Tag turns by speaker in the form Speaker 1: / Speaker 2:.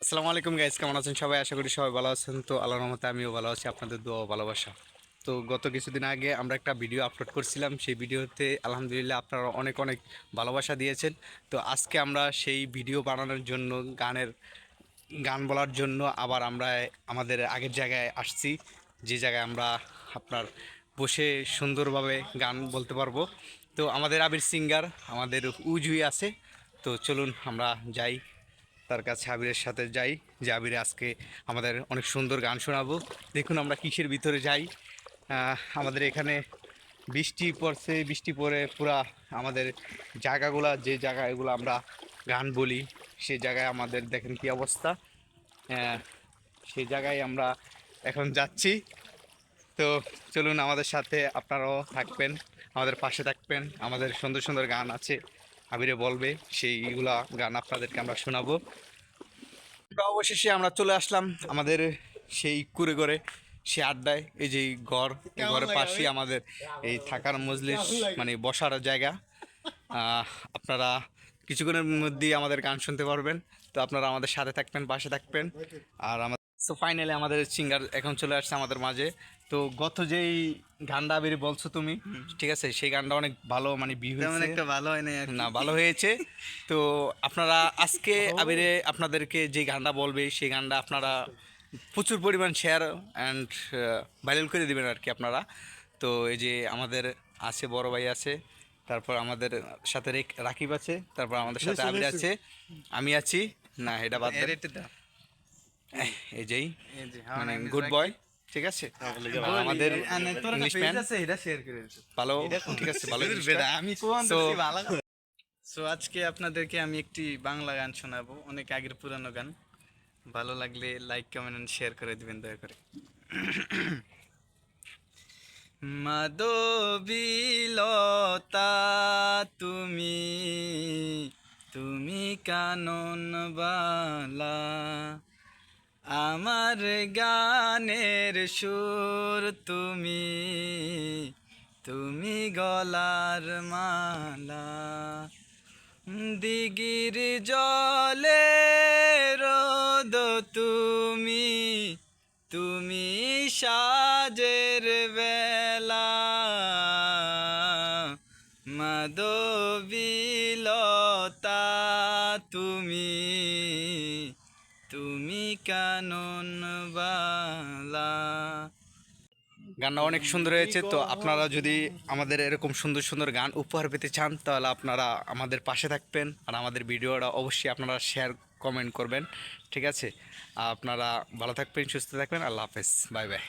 Speaker 1: আসসালামু আলাইকুম গাইস, কেমন আছেন সবাই? আশা করি সবাই ভালো আছেন। তো আল্লাহর রহমতে আমিও ভালো আছি, আপনাদের দোয়া ও ভালোবাসা। তো গত কিছুদিন আগে আমরা একটা ভিডিও আপলোড করছিলাম, সেই ভিডিওতে আলহামদুলিল্লাহ আপনারা অনেক অনেক ভালোবাসা দিয়েছেন। তো আজকে আমরা সেই ভিডিও বানানোর জন্য গান বলার জন্য আবার আমরা আমাদের আগের জায়গায় আসছি, যে জায়গায় আমরা আপনার বসে সুন্দরভাবে গান বলতে পারবো। তো আমাদের আবির সিঙ্গার আমাদের উজুই আছে। তো চলুন আমরা যাই তার কাছে, আবিরের সাথে যাই, যে আবিরে আজকে আমাদের অনেক সুন্দর গান শোনাবো। দেখুন আমরা কিসের ভিতরে যাই। আমাদের এখানে বৃষ্টি পড়ছে, বৃষ্টি পড়ে পুরা আমাদের জায়গাগুলা, যে জায়গাগুলো আমরা গান বলি সেই জায়গায় আমাদের দেখেন কি অবস্থা। আহ, সেই জায়গায় আমরা এখন যাচ্ছি। তো চলুন আমাদের সাথে আপনারাও থাকবেন, আমাদের পাশে থাকবেন। আমাদের সুন্দর সুন্দর গান আছে, আবিরে বলবে, সেইগুলা গান আপনাদেরকে আমরা শোনাবো। অবশেষে আমরা চলে আসলাম আমাদের সেই কুড়ে ঘরে, সে আড্ডায়। এই যে ঘর, এই ঘরের পাশেই আমাদের এই থাকার মজলিস, মানে বসার জায়গা। আপনারা কিছুক্ষণের মধ্যেই আমাদের গান শুনতে পারবেন। তো আপনারা আমাদের সাথে থাকবেন, পাশে থাকবেন। আর আমাদের সো ফাইনালি আমাদের সিঙ্গার এখন চলে আসছে আমাদের মাঝে। তো গত যেই গানটা আবির বলছো তুমি, ঠিক আছে, সেই গানটা অনেক ভালো, মানে ভিউ
Speaker 2: তেমন
Speaker 1: হয়েছে
Speaker 2: একটা ভালো হয় নাই আর
Speaker 1: না,
Speaker 2: কি।
Speaker 1: ভালো হয়েছে। তো আপনারা আজকে আবিরে আপনাদেরকে যে গানটা বলবে সেই গানটা আপনারা প্রচুর পরিমাণ শেয়ার অ্যান্ড ভাইরাল করে দিবেন আর কি আপনারা। তো এই যে আমাদের আছে, বড় ভাই আছে, তারপর আমাদের সাথে রাকিব আছে, তারপর আমাদের সাথে আবির আছে, আমি আছি। না, এটা বাদ দেন।
Speaker 2: এডিটে দাও।
Speaker 1: এই যেই
Speaker 2: এই যে
Speaker 1: মানে
Speaker 2: আমার
Speaker 1: গুড বয়, ঠিক আছে। আর আমাদের
Speaker 2: তোর
Speaker 1: ইংলিশ
Speaker 2: পেজ
Speaker 1: ম্যান
Speaker 2: আছে এটা শেয়ার করে দিছো।
Speaker 1: ভালো,
Speaker 2: এটা
Speaker 1: ঠিক আছে, ভালো
Speaker 2: দূর
Speaker 1: জিনিসটা।
Speaker 2: বেটা, আমি কোন
Speaker 1: সো
Speaker 2: দেখছি ভালো। সো আজকে আপনাদেরকে আমি একটি বাংলা গান শোনাবো, অনেক আগের পুরানো গান। ভালো লাগলে লাইক কমেন্ট এন্ড শেয়ার করে দিবেন দয়া করে। মাধবীলতা তুমি, তুমি কানন বালা, আমার গানের সুর তুমি, তুমি গলার মালা, দিগির জলে রোদ তুমি, তুমি সাজের বেলা, মাধবীলতা তুমি, তুমি কানন বালা।
Speaker 1: গানটা অনেক সুন্দর হয়েছে। তো আপনারা যদি আমাদের এরকম সুন্দর সুন্দর গান উপহার পেতে চান, তাহলে আপনারা আমাদের পাশে থাকবেন। আর আমাদের ভিডিওটা অবশ্যই আপনারা শেয়ার কমেন্ট করবেন, ঠিক আছে। আপনারা ভালো থাকবেন, সুস্থ থাকবেন। আল্লাহ হাফেজ, বাই বাই।